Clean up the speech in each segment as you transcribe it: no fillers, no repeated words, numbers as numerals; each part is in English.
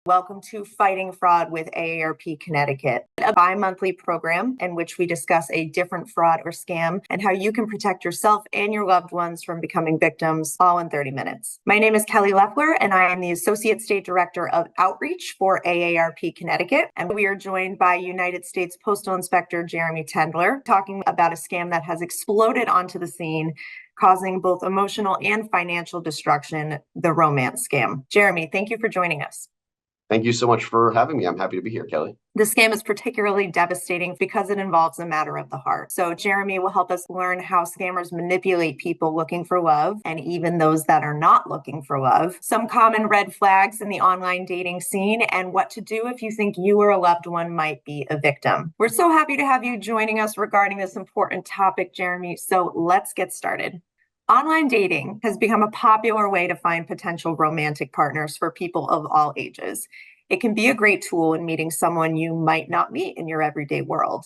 Welcome to Fighting Fraud with AARP Connecticut, a bi-monthly program in which we discuss a different fraud or scam and how you can protect yourself and your loved ones from becoming victims, all in 30 minutes. My name is Kelly Leffler, and I am the Associate State Director of Outreach for AARP Connecticut. And we are joined by United States Postal Inspector Jeremy Tendler, talking about a scam that has exploded onto the scene, causing both emotional and financial destruction, the romance scam. Jeremy, thank you for joining us. Thank you so much for having me. I'm happy to be here, Kelly. The scam is particularly devastating because it involves a matter of the heart. So Jeremy will help us learn how scammers manipulate people looking for love and even those that are not looking for love, some common red flags in the online dating scene, and what to do if you think you or a loved one might be a victim. We're so happy to have you joining us regarding this important topic, Jeremy. So let's get started. Online dating has become a popular way to find potential romantic partners for people of all ages. It can be a great tool in meeting someone you might not meet in your everyday world.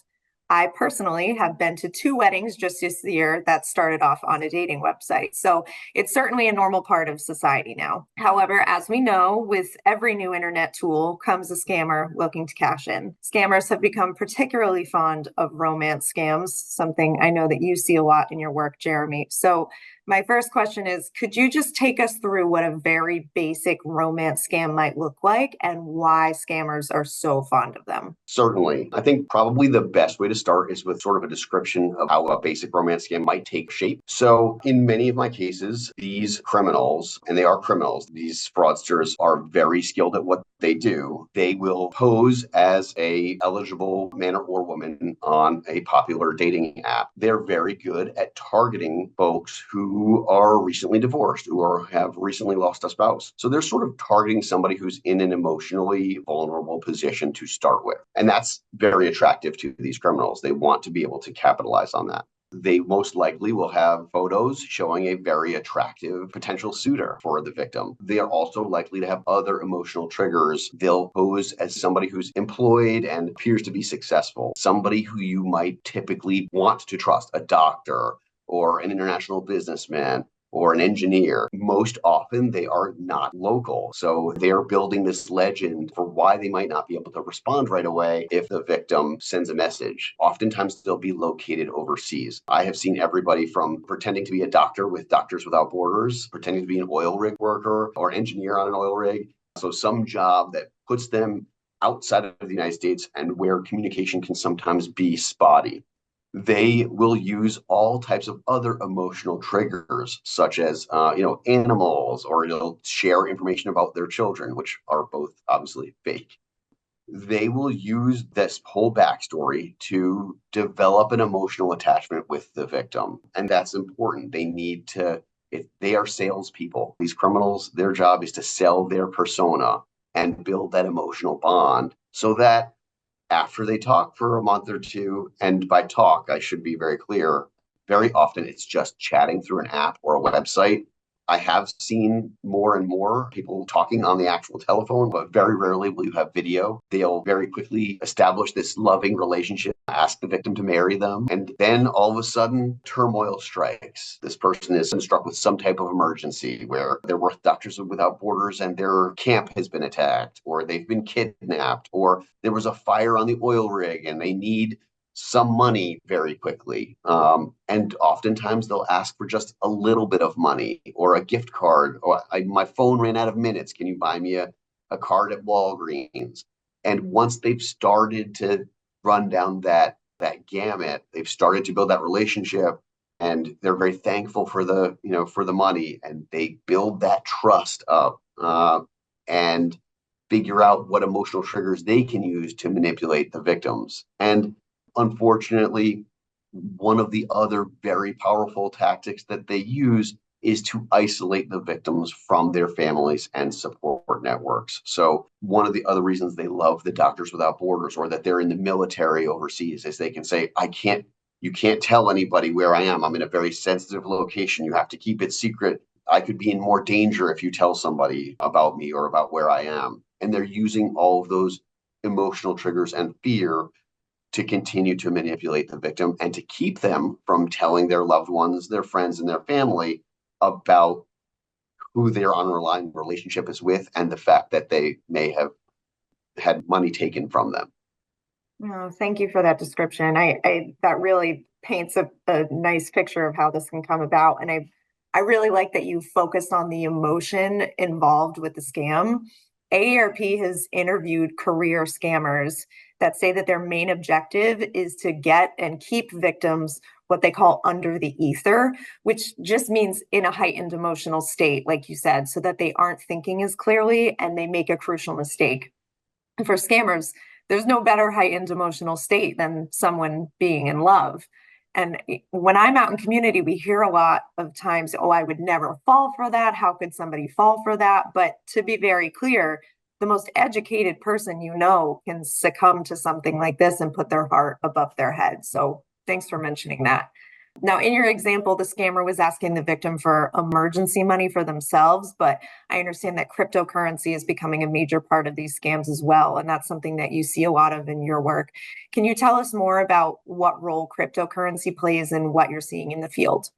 I personally have been to 2 weddings just this year that started off on a dating website. So it's certainly a normal part of society now. However, as we know, with every new internet tool comes a scammer looking to cash in. Scammers have become particularly fond of romance scams, something I know that you see a lot in your work, Jeremy. So my first question is, could you just take us through what a very basic romance scam might look like and why scammers are so fond of them? Certainly. I think probably the best way to start is with sort of a description of how a basic romance scam might take shape. So in many of my cases, these criminals, and they are criminals, these fraudsters are very skilled at what they do. They will pose as a eligible man or woman on a popular dating app. They're very good at targeting folks who are recently divorced, have recently lost a spouse. So they're sort of targeting somebody who's in an emotionally vulnerable position to start with. And that's very attractive to these criminals. They want to be able to capitalize on that. They most likely will have photos showing a very attractive potential suitor for the victim. They are also likely to have other emotional triggers. They'll pose as somebody who's employed and appears to be successful, somebody who you might typically want to trust, a doctor or an international businessman or an engineer. Most often they are not local. So they're building this legend for why they might not be able to respond right away if the victim sends a message. Oftentimes they'll be located overseas. I have seen everybody from pretending to be a doctor with Doctors Without Borders, pretending to be an oil rig worker or engineer on an oil rig. So some job that puts them outside of the United States and where communication can sometimes be spotty. They will use all types of other emotional triggers, such as, animals, or they'll share information about their children, which are both obviously fake. They will use this whole backstory to develop an emotional attachment with the victim. And that's important. If they are salespeople, these criminals, their job is to sell their persona and build that emotional bond so that after they talk for a month or two, and by talk, I should be very clear, very often it's just chatting through an app or a website. I have seen more and more people talking on the actual telephone, but very rarely will you have video. They'll very quickly establish this loving relationship, ask the victim to marry them, and then all of a sudden, turmoil strikes. This person is struck with some type of emergency where they're with Doctors Without Borders and their camp has been attacked, or they've been kidnapped, or there was a fire on the oil rig and they need some money very quickly. And oftentimes they'll ask for just a little bit of money or a gift card, or my phone ran out of minutes. Can you buy me a card at Walgreens? And once they've started to run down that gamut, they've started to build that relationship, and they're very thankful for the money, and they build that trust up and figure out what emotional triggers they can use to manipulate the victims. And unfortunately, one of the other very powerful tactics that they use is to isolate the victims from their families and support networks. So one of the other reasons they love the Doctors Without Borders, or that they're in the military overseas, is they can say, you can't tell anybody where I am. I'm in a very sensitive location. You have to keep it secret. I could be in more danger if you tell somebody about me or about where I am. And they're using all of those emotional triggers and fear to continue to manipulate the victim and to keep them from telling their loved ones, their friends, and their family about who their underlying relationship is with and the fact that they may have Mm-hmm. had money taken from them. Oh, thank you for that description. I that really paints a nice picture of how this can come about. And I really like that you focused on the emotion involved with the scam. AARP has interviewed career scammers that say that their main objective is to get and keep victims what they call under the ether, which just means in a heightened emotional state, like you said, so that they aren't thinking as clearly and they make a crucial mistake. For scammers, there's no better heightened emotional state than someone being in love. And when I'm out in community, we hear a lot of times, oh, I would never fall for that. How could somebody fall for that? But to be very clear, the most educated person you know can succumb to something like this and put their heart above their head. So thanks for mentioning that. Now, in your example, the scammer was asking the victim for emergency money for themselves, but I understand that cryptocurrency is becoming a major part of these scams as well. And that's something that you see a lot of in your work. Can you tell us more about what role cryptocurrency plays and what you're seeing in the field?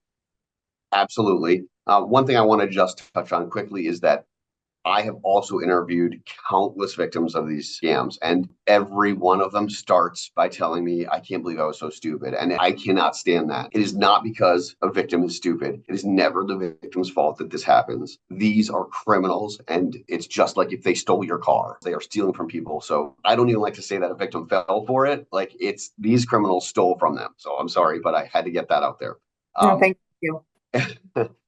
Absolutely. One thing I want to just touch on quickly is that I have also interviewed countless victims of these scams, and every one of them starts by telling me, I can't believe I was so stupid. And I cannot stand that. It is not because a victim is stupid. It is never the victim's fault that this happens. These are criminals, and it's just like if they stole your car, they are stealing from people. So I don't even like to say that a victim fell for it. Like, it's these criminals stole from them. So I'm sorry, but I had to get that out there. No, thank you.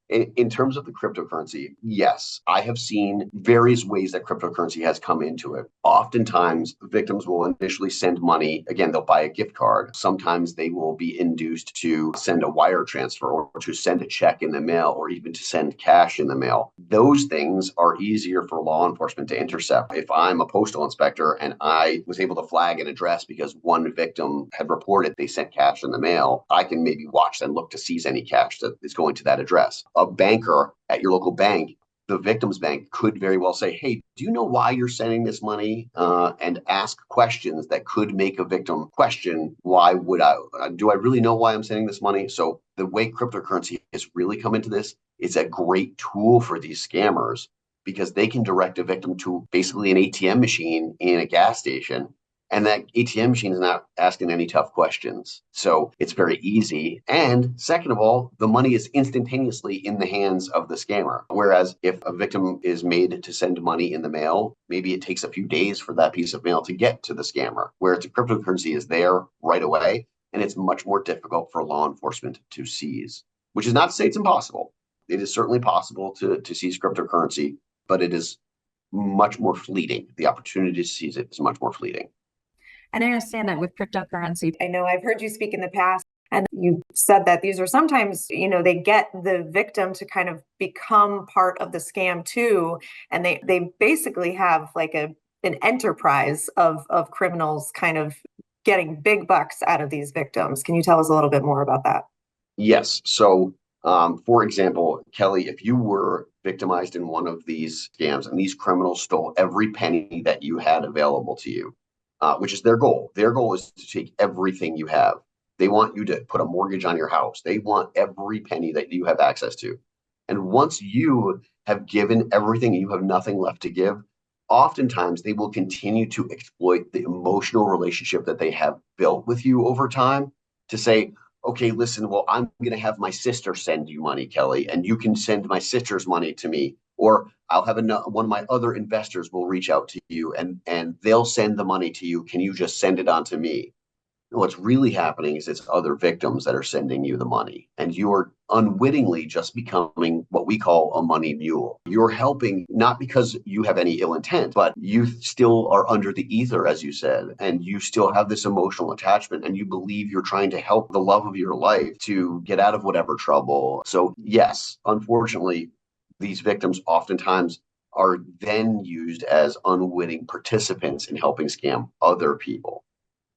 In terms of the cryptocurrency, yes, I have seen various ways that cryptocurrency has come into it. Oftentimes, victims will initially send money. Again, they'll buy a gift card. Sometimes they will be induced to send a wire transfer or to send a check in the mail or even to send cash in the mail. Those things are easier for law enforcement to intercept. If I'm a postal inspector and I was able to flag an address because one victim had reported they sent cash in the mail, I can maybe watch and look to seize any cash that is going to that address. A banker at your local bank, the victim's bank, could very well say, hey, do you know why you're sending this money? And ask questions that could make a victim question, why would do I really know why I'm sending this money? So the way cryptocurrency has really come into this, it's a great tool for these scammers because they can direct a victim to basically an ATM machine in a gas station. And that ATM machine is not asking any tough questions. So it's very easy. And second of all, the money is instantaneously in the hands of the scammer. Whereas if a victim is made to send money in the mail, maybe it takes a few days for that piece of mail to get to the scammer. Whereas the cryptocurrency is there right away, and it's much more difficult for law enforcement to seize, which is not to say it's impossible. It is certainly possible to seize cryptocurrency, but it is much more fleeting. The opportunity to seize it is much more fleeting. And I understand that with cryptocurrency, I know I've heard you speak in the past, and you said that these are sometimes, they get the victim to kind of become part of the scam too. And they basically have like an enterprise of criminals kind of getting big bucks out of these victims. Can you tell us a little bit more about that? Yes. So, for example, Kelly, if you were victimized in one of these scams and these criminals stole every penny that you had available to you, which is their goal. Their goal is to take everything you have. They want you to put a mortgage on your house. They want every penny that you have access to. And once you have given everything, you have nothing left to give, oftentimes they will continue to exploit the emotional relationship that they have built with you over time to say, okay, listen, well, I'm going to have my sister send you money, Kelly, and you can send my sister's money to me. Or I'll have one of my other investors will reach out to you and they'll send the money to you. Can you just send it on to me? And what's really happening is it's other victims that are sending you the money. And you're unwittingly just becoming what we call a money mule. You're helping not because you have any ill intent, but you still are under the ether, as you said, and you still have this emotional attachment and you believe you're trying to help the love of your life to get out of whatever trouble. So yes, unfortunately, these victims oftentimes are then used as unwitting participants in helping scam other people.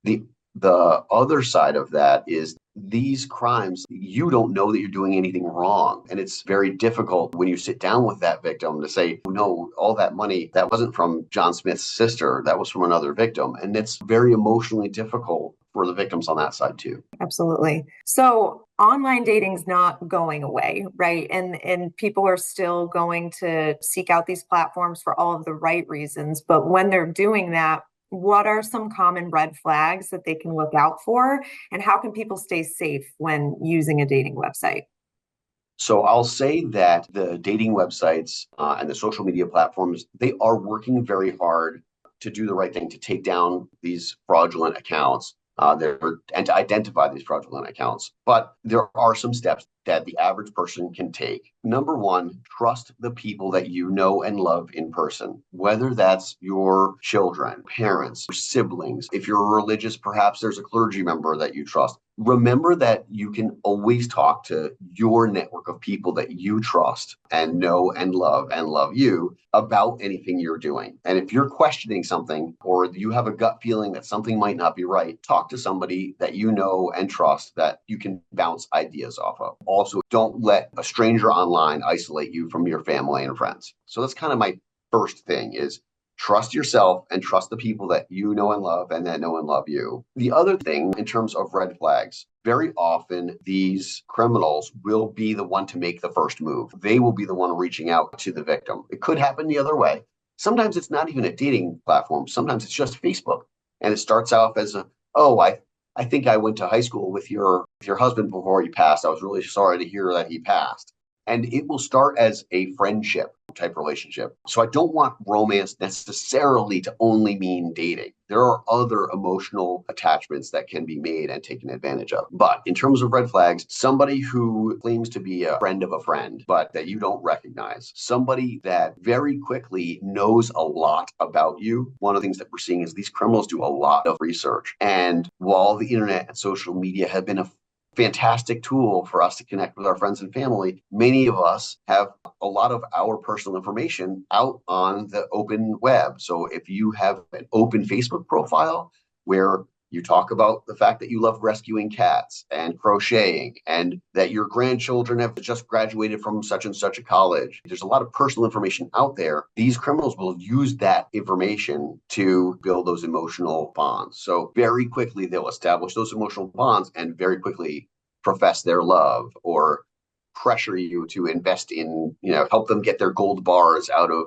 The the other side of that is these crimes, you don't know that you're doing anything wrong. And it's very difficult when you sit down with that victim to say, no, all that money, that wasn't from John Smith's sister, that was from another victim. And it's very emotionally difficult for the victims on that side too. Absolutely. So Online dating's not going away, right? And people are still going to seek out these platforms for all of the right reasons. But when they're doing that, what are some common red flags that they can look out for? And how can people stay safe when using a dating website? So I'll say that the dating websites and the social media platforms, they are working very hard to do the right thing, to take down these fraudulent accounts and to identify these fraudulent accounts. But there are some steps that the average person can take. Number one, trust the people that you know and love in person, whether that's your children, parents, siblings. If you're religious, perhaps there's a clergy member that you trust. Remember that you can always talk to your network of people that you trust and know and love you about anything you're doing. And if you're questioning something or you have a gut feeling that something might not be right, talk to somebody that you know and trust that you can bounce ideas off of. Also, don't let a stranger online isolate you from your family and friends. So that's kind of my first thing is trust yourself and trust the people that you know and love and that know and love you. The other thing in terms of red flags, very often these criminals will be the one to make the first move. They will be the one reaching out to the victim. It could happen the other way. Sometimes it's not even a dating platform. Sometimes it's just Facebook. And it starts off as I think I went to high school with your husband before he passed. I was really sorry to hear that he passed. And it will start as a friendship type relationship. So I don't want romance necessarily to only mean dating. There are other emotional attachments that can be made and taken advantage of. But in terms of red flags, somebody who claims to be a friend of a friend, but that you don't recognize, somebody that very quickly knows a lot about you. One of the things that we're seeing is these criminals do a lot of research. And while the internet and social media have been a fantastic tool for us to connect with our friends and family, many of us have a lot of our personal information out on the open web. So if you have an open Facebook profile where you talk about the fact that you love rescuing cats and crocheting and that your grandchildren have just graduated from such and such a college, there's a lot of personal information out there. These criminals will use that information to build those emotional bonds. So very quickly, they'll establish those emotional bonds and very quickly profess their love or pressure you to invest in, help them get their gold bars out of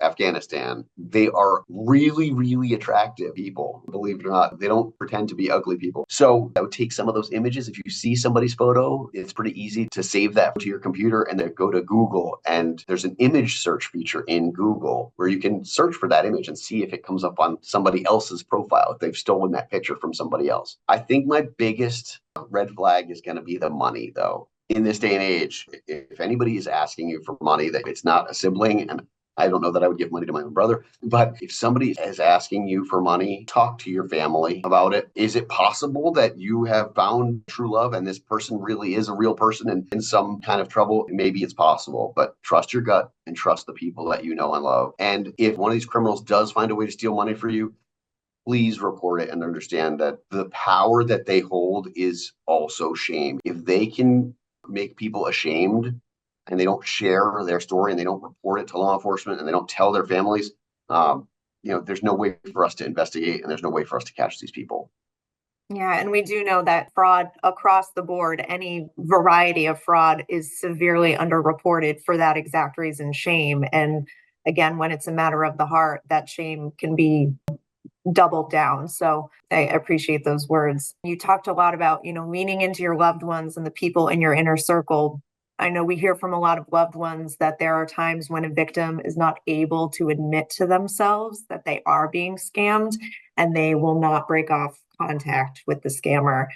Afghanistan. They are really, really attractive people. Believe it or not, they don't pretend to be ugly people. So I would take some of those images. If you see somebody's photo, it's pretty easy to save that to your computer and then go to Google. And there's an image search feature in Google where you can search for that image and see if it comes up on somebody else's profile, if they've stolen that picture from somebody else. I think my biggest red flag is going to be the money, though. In this day and age, if anybody is asking you for money, that it's not a sibling, and I don't know that I would give money to my own brother, but if somebody is asking you for money, talk to your family about it. Is it possible that you have found true love and this person really is a real person and in some kind of trouble? Maybe it's possible, but trust your gut and trust the people that you know and love. And if one of these criminals does find a way to steal money for you, please report it and understand that the power that they hold is also shame. If they can make people ashamed and they don't share their story and they don't report it to law enforcement and they don't tell their families, there's no way for us to investigate and there's no way for us to catch these people. Yeah, and we do know that fraud across the board, any variety of fraud is severely underreported for that exact reason, shame. And again, when it's a matter of the heart, that shame can be doubled down. So I appreciate those words. You talked a lot about, leaning into your loved ones and the people in your inner circle. I know we hear from a lot of loved ones that there are times when a victim is not able to admit to themselves that they are being scammed and they will not break off contact with the scammer.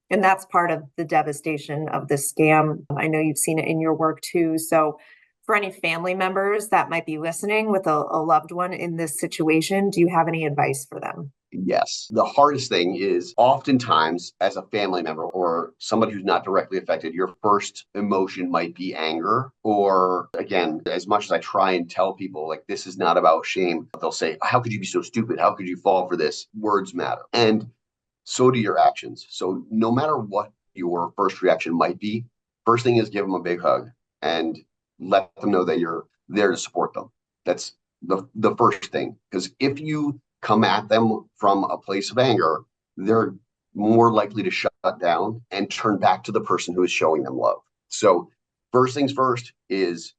And that's part of the devastation of the scam. I know you've seen it in your work too. So for any family members that might be listening with a loved one in this situation, do you have any advice for them? Yes. The hardest thing is oftentimes as a family member or somebody who's not directly affected, your first emotion might be anger. Or again, as much as I try and tell people like this is not about shame, they'll say, how could you be so stupid? How could you fall for this? Words matter. And so do your actions. So no matter what your first reaction might be, first thing is give them a big hug and let them know that you're there to support them. That's the first thing. Because if you come at them from a place of anger, they're more likely to shut down and turn back to the person who is showing them love. So first things first is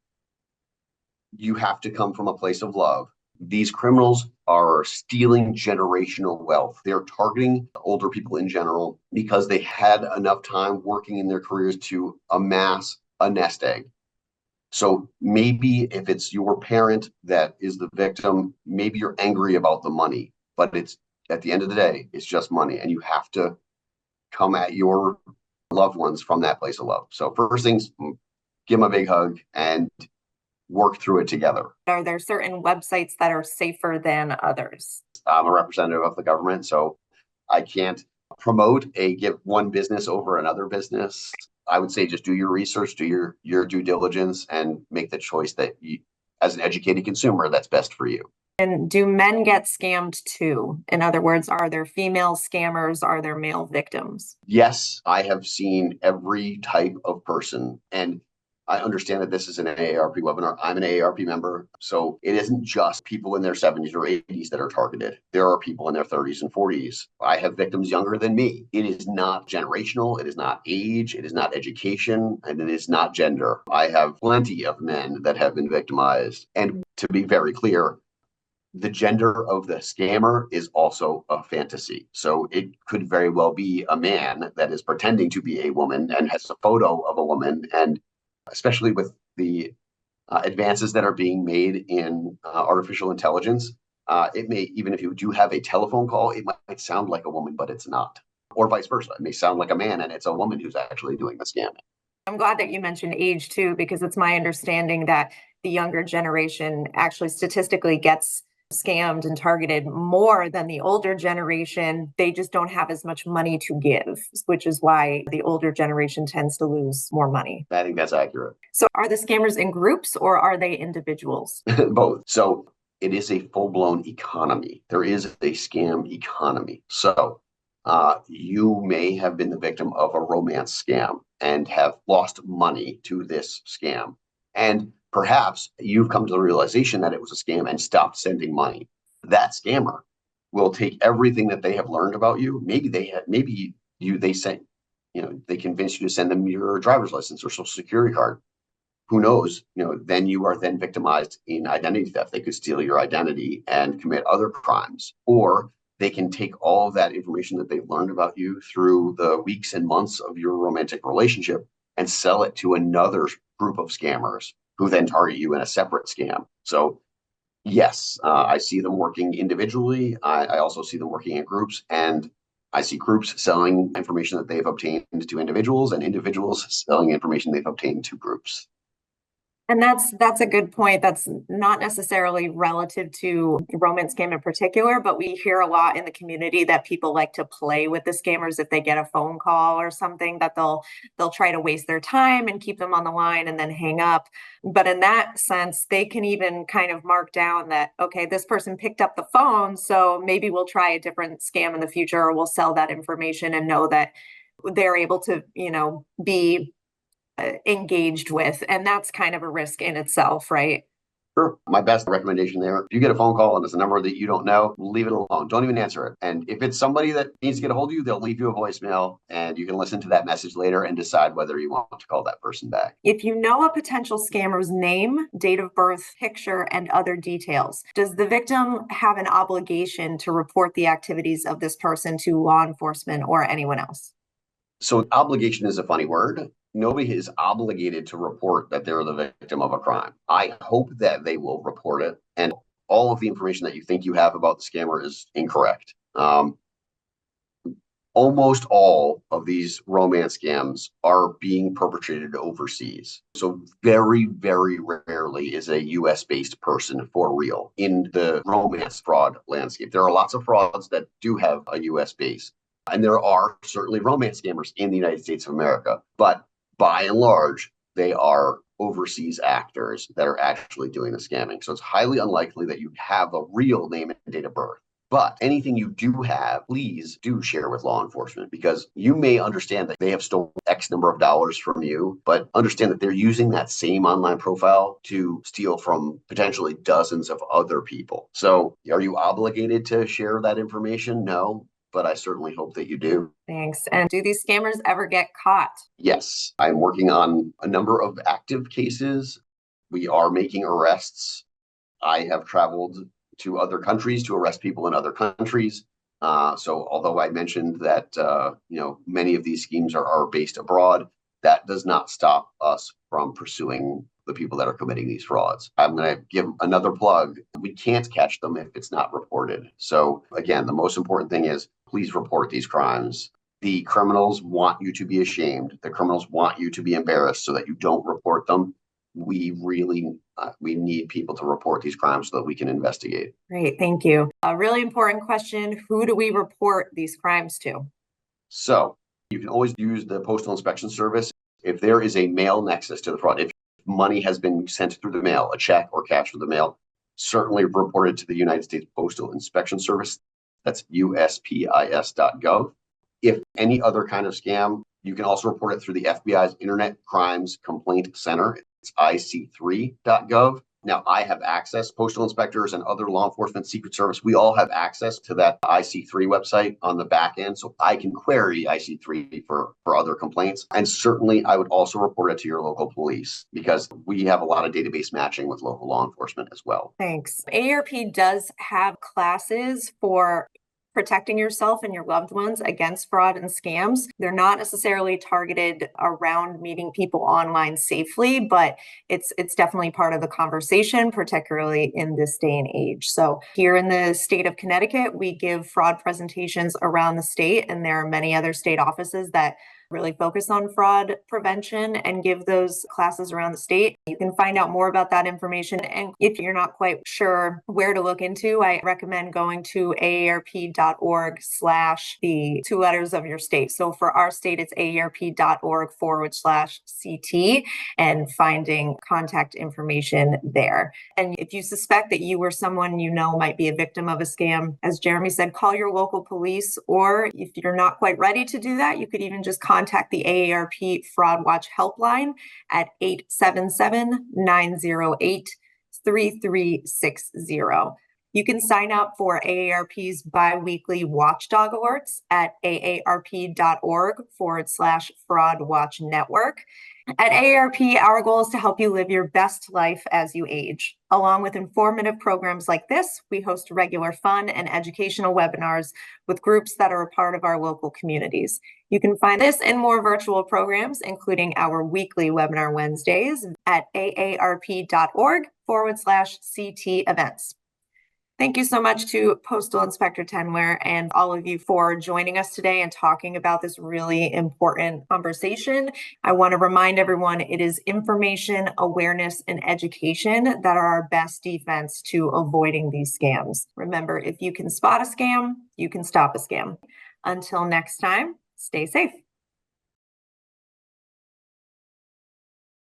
you have to come from a place of love. These criminals are stealing generational wealth. They're targeting older people in general because they had enough time working in their careers to amass a nest egg. So maybe if it's your parent that is the victim, maybe you're angry about the money, but it's at the end of the day, it's just money, and you have to come at your loved ones from that place of love. So first things, give them a big hug and work through it together. Are there certain websites that are safer than others? I'm a representative of the government, so I can't promote give one business over another business. I would say just do your research, do your due diligence, and make the choice that you, as an educated consumer, that's best for you. And do men get scammed too? In other words, are there female scammers? Are there male victims? Yes, I have seen every type of person, and I understand that this is an AARP webinar. I'm an AARP member, so it isn't just people in their 70s or 80s that are targeted. There are people in their 30s and 40s. I have victims younger than me. It is not generational. It is not age. It is not education, and it is not gender. I have plenty of men that have been victimized. And to be very clear, the gender of the scammer is also a fantasy. So it could very well be a man that is pretending to be a woman and has a photo of a woman. And especially with the advances that are being made in artificial intelligence, it may, even if you do have a telephone call, it might sound like a woman, but it's not. Or vice versa. It may sound like a man and it's a woman who's actually doing the scamming. I'm glad that you mentioned age too, because it's my understanding that the younger generation actually statistically gets scammed and targeted more than the older generation. They just don't have as much money to give, which is why the older generation tends to lose more money. I think that's accurate. So are the scammers in groups or are they individuals? Both. So it is a full-blown economy. There is a scam economy. So you may have been the victim of a romance scam and have lost money to this scam. And perhaps you've come to the realization that it was a scam and stopped sending money. That scammer will take everything that they have learned about you. Maybe they convinced you to send them your driver's license or social security card. Who knows? Then you are then victimized in identity theft. They could steal your identity and commit other crimes, or they can take all of that information that they've learned about you through the weeks and months of your romantic relationship and sell it to another group of scammers who then target you in a separate scam. So yes, I see them working individually. I also see them working in groups, and I see groups selling information that they've obtained to individuals and individuals selling information they've obtained to groups. And that's a good point. That's not necessarily relative to romance scam in particular, but we hear a lot in the community that people like to play with the scammers if they get a phone call or something, that they'll try to waste their time and keep them on the line and then hang up. But in that sense, they can even kind of mark down that, okay, this person picked up the phone, so maybe we'll try a different scam in the future, or we'll sell that information and know that they're able to, be engaged with. And that's kind of a risk in itself, right? Sure. My best recommendation there, if you get a phone call and it's a number that you don't know, leave it alone. Don't even answer it. And if it's somebody that needs to get a hold of you, they'll leave you a voicemail and you can listen to that message later and decide whether you want to call that person back. If you know a potential scammer's name, date of birth, picture, and other details, does the victim have an obligation to report the activities of this person to law enforcement or anyone else? So obligation is a funny word. Nobody is obligated to report that they're the victim of a crime. I hope that they will report it, and all of the information that you think you have about the scammer is incorrect. Almost all of these romance scams are being perpetrated overseas. So very, very rarely is a US-based person for real in the romance fraud landscape. There are lots of frauds that do have a US base, and there are certainly romance scammers in the United States of America, but by and large, they are overseas actors that are actually doing the scamming. So it's highly unlikely that you have a real name and date of birth. But anything you do have, please do share with law enforcement, because you may understand that they have stolen X number of dollars from you, but understand that they're using that same online profile to steal from potentially dozens of other people. So are you obligated to share that information? No. but I certainly hope that you do. Thanks. And do these scammers ever get caught? Yes, I'm working on a number of active cases. We are making arrests. I have traveled to other countries to arrest people in other countries. So although I mentioned that many of these schemes are based abroad, that does not stop us from pursuing the people that are committing these frauds. I'm going to give another plug. We can't catch them if it's not reported. So again, the most important thing is please report these crimes. The criminals want you to be ashamed. The criminals want you to be embarrassed so that you don't report them. We need people to report these crimes so that we can investigate. Great, thank you. A really important question, who do we report these crimes to? So you can always use the Postal Inspection Service. If there is a mail nexus to the fraud, if money has been sent through the mail, a check or cash through the mail, certainly report it to the United States Postal Inspection Service. That's USPIS.gov. If any other kind of scam, you can also report it through the FBI's Internet Crimes Complaint Center. It's IC3.gov. Now, I have access, postal inspectors and other law enforcement, Secret Service, we all have access to that IC3 website on the back end. So I can query IC3 for other complaints. And certainly I would also report it to your local police because we have a lot of database matching with local law enforcement as well. Thanks. AARP does have classes for protecting yourself and your loved ones against fraud and scams. They're not necessarily targeted around meeting people online safely, but it's definitely part of the conversation, particularly in this day and age. So here in the state of Connecticut, we give fraud presentations around the state, and there are many other state offices that really focus on fraud prevention and give those classes around the state. You can find out more about that information. And if you're not quite sure where to look into, I recommend going to aarp.org/the two letters of your state. So for our state, it's aarp.org/CT and finding contact information there. And if you suspect that you or someone you know might be a victim of a scam, as Jeremy said, call your local police, or if you're not quite ready to do that, you could even just contact the AARP Fraud Watch helpline at 877-908-3360. You can sign up for AARP's biweekly watchdog alerts at aarp.org/fraud watch network. At AARP, our goal is to help you live your best life as you age. Along with informative programs like this, we host regular fun and educational webinars with groups that are a part of our local communities. You can find this and more virtual programs, including our weekly webinar Wednesdays, at aarp.org/CT events. Thank you so much to Postal Inspector Tenware and all of you for joining us today and talking about this really important conversation. I want to remind everyone it is information, awareness, and education that are our best defense to avoiding these scams. Remember, if you can spot a scam, you can stop a scam. Until next time, stay safe.